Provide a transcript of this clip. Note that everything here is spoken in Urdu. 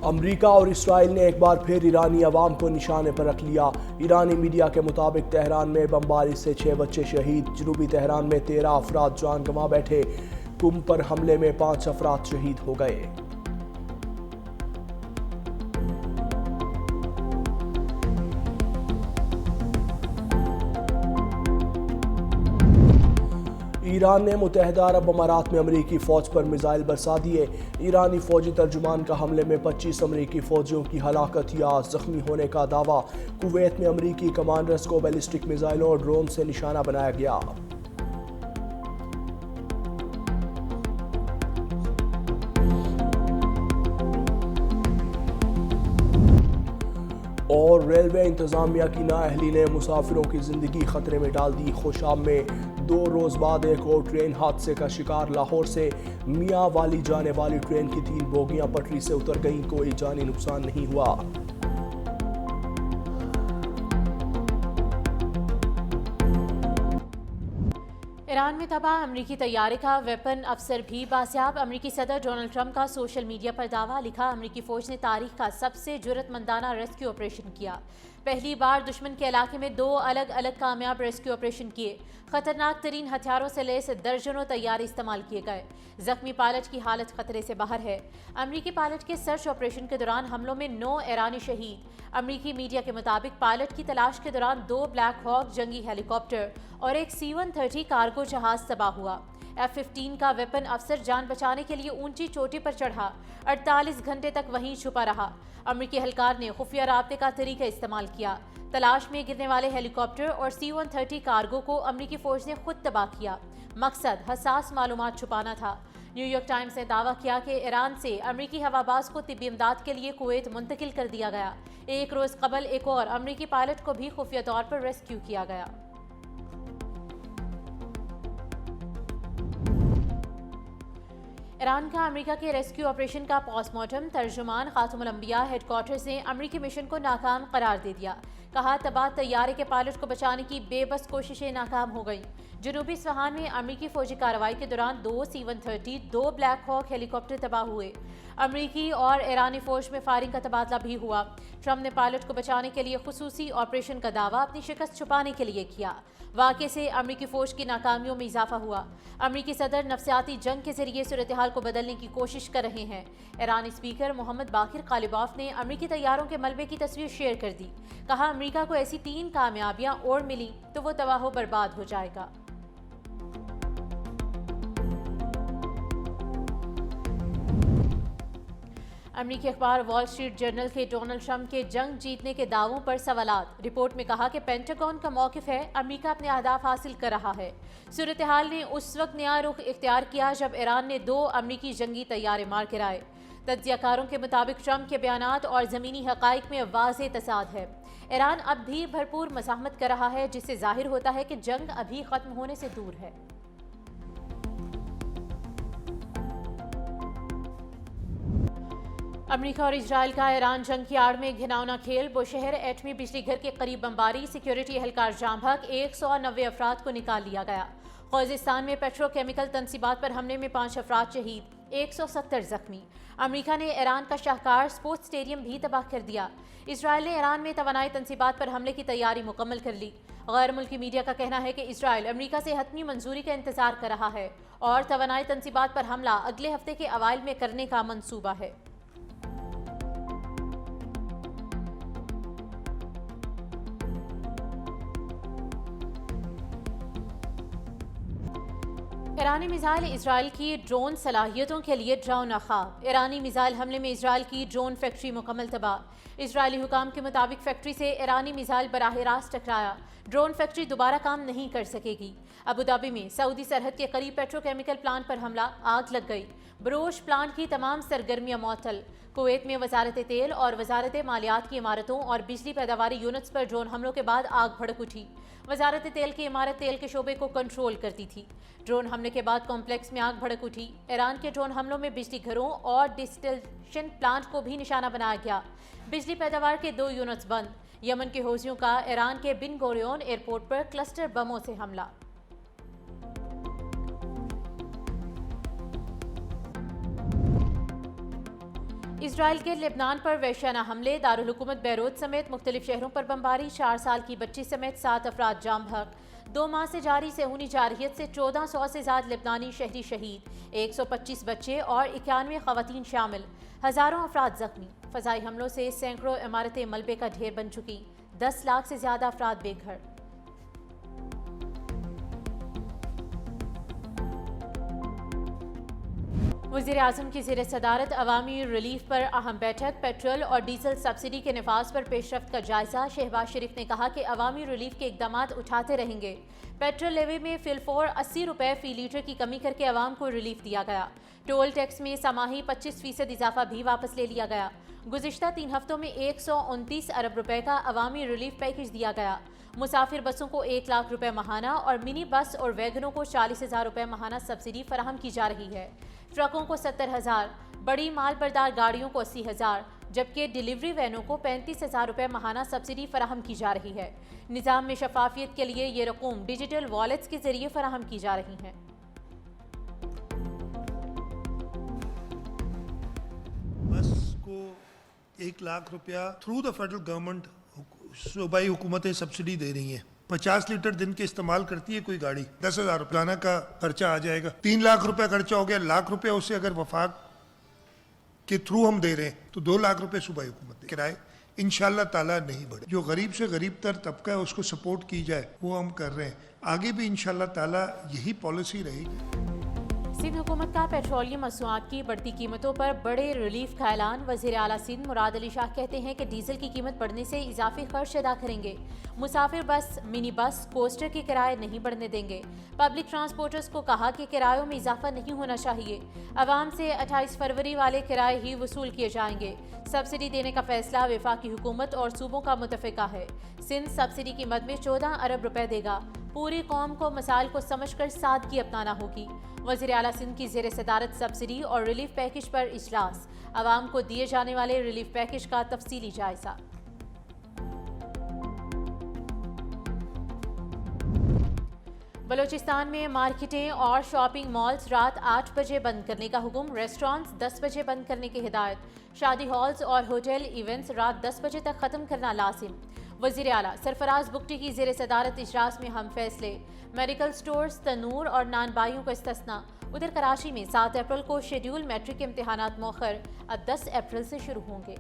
امریکہ اور اسرائیل نے ایک بار پھر ایرانی عوام کو نشانے پر رکھ لیا۔ ایرانی میڈیا کے مطابق تہران میں بمباری سے 6 بچے شہید، جنوبی تہران میں 13 افراد جان گنوا بیٹھے، قم پر حملے میں 5 افراد شہید ہو گئے۔ ایران نے متحدہ عرب امارات میں امریکی فوج پر میزائل برسا دیے۔ ایرانی فوجی ترجمان کا حملے میں 25 امریکی فوجیوں کی ہلاکت یا زخمی ہونے کا دعویٰ۔ کویت میں امریکی کمانڈرز کو بیلسٹک میزائلوں اور ڈرون سے نشانہ بنایا گیا۔ اور ریلوے انتظامیہ کی نااہلی نے مسافروں کی زندگی خطرے میں ڈال دی۔ خوشام میں 2 روز بعد ایک اور ٹرین حادثے کا شکار۔ لاہور سے میاں والی جانے والی ٹرین کی 3 بوگیاں پٹری سے اتر گئیں، کوئی جانی نقصان نہیں ہوا۔ ایران میں تباہ امریکی طیارے کا ویپن افسر بھی بازیاب۔ امریکی صدر ڈونلڈ ٹرمپ کا سوشل میڈیا پر دعویٰ، لکھا امریکی فوج نے تاریخ کا سب سے جرأت مندانہ ریسکیو آپریشن کیا۔ پہلی بار دشمن کے علاقے میں 2 الگ الگ کامیاب ریسکیو آپریشن کیے۔ خطرناک ترین ہتھیاروں سے لیس درجنوں طیارے استعمال کیے گئے۔ زخمی پائلٹ کی حالت خطرے سے باہر ہے۔ امریکی پائلٹ کے سرچ آپریشن کے دوران حملوں میں 9 ایرانی شہید۔ امریکی میڈیا کے مطابق پائلٹ کی تلاش کے دوران 2 بلیک ہاک جنگی ہیلی کاپٹر اور ایک C-130 کارگو جہاز تباہ ہوا۔ F-15 کا ویپن افسر جان بچانے کے لیے اونچی چوٹی پر چڑھا، 48 گھنٹے تک وہیں چھپا رہا۔ امریکی اہلکار نے خفیہ رابطے کا طریقہ استعمال کیا۔ تلاش میں گرنے والے ہیلی کاپٹر اور C-130 کارگو کو امریکی فوج نے خود تباہ کیا۔ مقصد حساس معلومات چھپانا تھا۔ نیو یارک ٹائمز نے دعویٰ کیا کہ ایران سے امریکی ہواباز کو طبی امداد کے لیے کویت منتقل کر دیا گیا۔ ایک روز قبل ایک اور امریکی پائلٹ کو بھی خفیہ طور پر ریسکیو کیا گیا۔ ایران کا امریکہ کے ریسکیو آپریشن کا پوسٹ مارٹم، ترجمان خاتم الانبیاء ہیڈ کوارٹرز نے امریکی مشن کو ناکام قرار دے دیا۔ کہا تباہ طیارے کے پائلٹ کو بچانے کی بے بس کوششیں ناکام ہو گئیں۔ جنوبی اصفہان میں امریکی فوجی کارروائی کے دوران 2 C-130 2 بلیک ہاک ہیلی کاپٹر تباہ ہوئے۔ امریکی اور ایرانی فوج میں فائرنگ کا تبادلہ بھی ہوا۔ ٹرمپ نے پائلٹ کو بچانے کے لیے خصوصی آپریشن کا دعویٰ اپنی شکست چھپانے کے لیے کیا۔ واقعے سے امریکی فوج کی ناکامیوں میں اضافہ ہوا۔ امریکی صدر نفسیاتی جنگ کے ذریعے صورتحال کو بدلنے کی کوشش کر رہے ہیں۔ ایرانی اسپیکر محمد باقر قالیباف نے امریکی طیاروں کے ملبے کی تصویر شیئر کر دی۔ کہا امریکہ کو ایسی 3 کامیابیاں اور ملی تو وہ تباہ و برباد ہو جائے گا۔ امریکی اخبار وال اسٹریٹ جرنل کے ڈونلڈ ٹرمپ کے جنگ جیتنے کے دعووں پر سوالات۔ رپورٹ میں کہا کہ پینٹاگون کا موقف ہے امریکہ اپنے اہداف حاصل کر رہا ہے۔ صورتحال نے اس وقت نیا رخ اختیار کیا جب ایران نے 2 امریکی جنگی طیارے مار گرائے۔ تجزیہ کاروں کے مطابق ٹرمپ کے بیانات اور زمینی حقائق میں واضح تصادم ہے۔ ایران اب بھی بھرپور مزاحمت کر رہا ہے، جس سے ظاہر ہوتا ہے کہ جنگ ابھی ختم ہونے سے دور ہے۔ امریکہ اور اسرائیل کا ایران جنگ کی آڑ میں گھناؤنا کھیل، بوشہر ایٹمی بجلی گھر کے قریب بمباری، سیکیورٹی اہلکار جاں بحق، 190 افراد کو نکال لیا گیا۔ خوزستان میں پیٹرو کیمیکل تنصیبات پر حملے میں 5 افراد شہید، 170 زخمی۔ امریکہ نے ایران کا شاہکار اسپورٹس اسٹیڈیم بھی تباہ کر دیا۔ اسرائیل نے ایران میں توانائی تنصیبات پر حملے کی تیاری مکمل کر لی۔ غیر ملکی میڈیا کا کہنا ہے کہ اسرائیل امریکہ سے حتمی منظوری کا انتظار کر رہا ہے اور توانائی تنصیبات پر حملہ اگلے ہفتے کے اوائل میں کرنے کا منصوبہ ہے۔ ایرانی میزائل اسرائیل کی ڈرون صلاحیتوں کے لیے ڈراؤنا خواب۔ ایرانی میزائل حملے میں اسرائیل کی ڈرون فیکٹری مکمل تباہ۔ اسرائیلی حکام کے مطابق فیکٹری سے ایرانی میزائل براہ راست ٹکرایا۔ ڈرون فیکٹری دوبارہ کام نہیں کر سکے گی۔ ابوظہبی میں سعودی سرحد کے قریب پیٹرو کیمیکل پلانٹ پر حملہ، آگ لگ گئی۔ بروش پلانٹ کی تمام سرگرمیاں معطل۔ کویت میں وزارت تیل اور وزارت مالیات کی عمارتوں اور بجلی پیداواری یونٹس پر ڈرون حملوں کے بعد آگ بھڑک اٹھی۔ وزارت تیل کی عمارت تیل کے شعبے کو کنٹرول کرتی تھی۔ ڈرون حملے کے بعد کمپلیکس میں آگ بھڑک اٹھی۔ ایران کے ڈرون حملوں میں بجلی گھروں اور ڈسٹلیشن پلانٹ کو بھی نشانہ بنایا گیا۔ بجلی پیداوار کے 2 یونٹس بند۔ یمن کے حوثیوں کا ایران کے بن گوریون ایئرپورٹ پر کلسٹر بموں سے حملہ۔ اسرائیل کے لبنان پر وحشیانہ حملے، دارالحکومت بیروت سمیت مختلف شہروں پر بمباری، 4 سال کی بچی سمیت 7 افراد جاں بحق۔ 2 ماہ سے جاری صہیونی جارحیت سے 1400 سے زائد لبنانی شہری شہید، 125 بچے اور 91 خواتین شامل، ہزاروں افراد زخمی۔ فضائی حملوں سے سینکڑوں عمارتیں ملبے کا ڈھیر بن چکی، 10 لاکھ سے زیادہ افراد بے گھر۔ وزیر اعظم کی زیر صدارت عوامی ریلیف پر اہم بیٹھک، پیٹرول اور ڈیزل سبسڈی کے نفاذ پر پیش رفت کا جائزہ۔ شہباز شریف نے کہا کہ عوامی ریلیف کے اقدامات اٹھاتے رہیں گے۔ پیٹرول لیوی میں فی الفور 80 روپے فی لیٹر کی کمی کر کے عوام کو ریلیف دیا گیا۔ ٹول ٹیکس میں سماہی 25% اضافہ بھی واپس لے لیا گیا۔ گزشتہ 3 ہفتوں میں 129 ارب روپے کا عوامی ریلیف پیکج دیا گیا۔ مسافر بسوں کو 1 لاکھ روپے ماہانہ اور منی بس اور ویگنوں کو 40,000 روپے ماہانہ سبسڈی فراہم کی جا رہی ہے۔ ٹرکوں کو 70,000، بڑی مال بردار گاڑیوں کو 80,000، جبکہ ڈیلیوری وینوں کو 35,000 روپے ماہانہ سبسڈی فراہم کی جا رہی ہے۔ نظام میں شفافیت کے لیے یہ رقوم ڈیجیٹل والیٹس کے ذریعے فراہم کی جا رہی ہیں۔ بس کو 1 لاکھ روپیہ تھرو دا فیڈرل گورنمنٹ صوبائی حکومتیں سبسڈی دے رہی ہیں۔ 50 لیٹر دن کے استعمال کرتی ہے کوئی گاڑی، 10,000 روپیہ کا خرچہ آ جائے گا۔ 3 لاکھ روپے خرچہ ہو گیا، 1 لاکھ روپے اسے اگر وفاق کے تھرو ہم دے رہے ہیں تو 2 لاکھ روپے صوبائی حکومت کرائے انشاءاللہ تعالیٰ نہیں بڑھے۔ جو غریب سے غریب تر طبقہ ہے اس کو سپورٹ کی جائے وہ ہم کر رہے ہیں، آگے بھی انشاءاللہ تعالیٰ یہی پالیسی رہے گی۔ سندھ حکومت کا پیٹرولیم مصنوعات کی بڑھتی قیمتوں پر بڑے ریلیف کا اعلان۔ وزیر اعلیٰ سندھ مراد علی شاہ کہتے ہیں کہ ڈیزل کی قیمت بڑھنے سے اضافی خرچ ادا کریں گے۔ مسافر بس، منی بس، کوسٹر کے کرائے نہیں بڑھنے دیں گے۔ پبلک ٹرانسپورٹرز کو کہا کہ کرایوں میں اضافہ نہیں ہونا چاہیے۔ عوام سے 28 فروری والے کرائے ہی وصول کیے جائیں گے۔ سبسڈی دینے کا فیصلہ وفاقی حکومت اور صوبوں کا متفقہ ہے۔ سندھ سبسڈی کی مد میں 14 ارب روپے دے گا۔ پوری قوم کو مسائل کو سمجھ کر سادگی اپنانا ہوگی۔ وزیر اعلیٰ سندھ کی زیر صدارت سبسڈی اور ریلیف پیکج پر اجلاس، عوام کو دیے جانے والے ریلیف پیکج کا تفصیلی جائزہ۔ بلوچستان میں مارکیٹیں اور شاپنگ مالز رات 8 بجے بند کرنے کا حکم، ریسٹورانٹس 10 بجے بند کرنے کی ہدایت، شادی ہالز اور ہوٹل ایونٹس رات 10 بجے تک ختم کرنا لازم۔ وزیر اعلیٰ سرفراز بگٹی کی زیر صدارت اجلاس میں ہم فیصلے، میڈیکل سٹورز، تنور اور نان بائیوں کو استثناء۔ ادھر کراچی میں 7 اپریل کو شیڈول میٹرک امتحانات مؤخر، اب 10 اپریل سے شروع ہوں گے۔